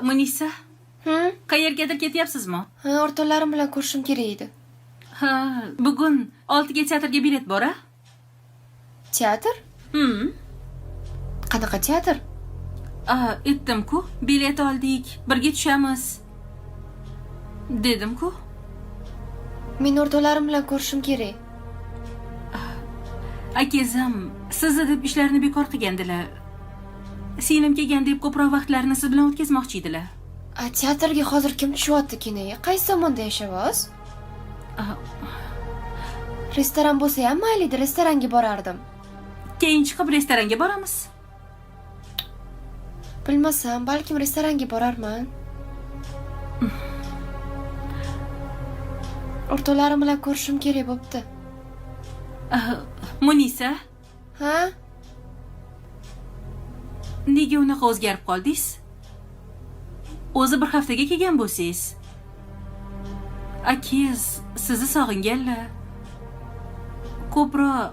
Munisa, Hı? qayergadir ketyapsizmi? Ha, o'rtoqlarim bilan ko'rishim kerak edi. Ha, bugun 6ga teatrga bilet bor, a? Teatr? Qanaqa teatr? Aytdim-ku, bilet oldik, birga tushamiz. Dedim-ku. Men o'rtoqlarim bilan ko'rishim kerak. Akazim, sizni deb ishlarini bekor qilgandilar. Singlim kelgan deb ko'proq vaqtlarini siz bilan o'tkazmoqchi edilar. Teatrga hozir kim tushyapti kinoga? Qaysi tomonda yashaysiz? Restoran bo'lsa ham mayli, restoranga borardim. Keyin chiqib restoranga boramiz. Bilmasam, balkim restoranga borarman. O'rtoqlarim bilan ko'rishim kerak bo'pti. Munisa, Ha? nega unaqa o'zgarib qoldingiz? O'zi bir haftaga kelgan bo'lsangiz. Akangiz sizni sog'inganlar. Ko'proq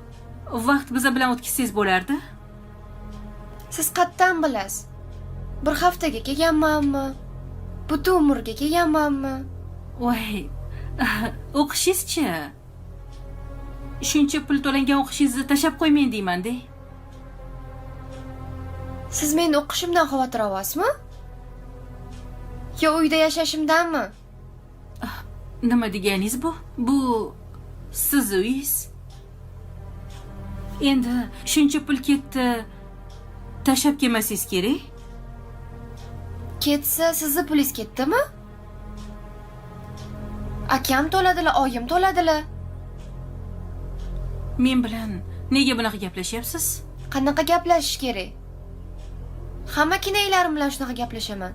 vaqt biz bilan o'tkazsangiz bo'lardi. Siz qayerdan bilasiz? Bir haftaga kelganmanmi? Butun umrga kelganmanmi? Voy, o'qishingizchi? Shuncha pul to'langan o'qishingizni tashlab qo'ymang deyman-da. Siz meni o'qishimdan xavotir olasizmi? Yo uyda yashashimdanmi? Nima deganingiz bu? Bu siz uyingiz. Endi shuncha pul ketdi, tashlab kelmasangiz kerak. Ketsa, sizni pulingiz ketdimi? Akam to'ladilar, oyim to'ladilar. Men bilan nega bunaqa gaplashyapsiz? Qanaqa gaplashish kerak? Hamma kinolarim bilan shunaqa gaplashaman.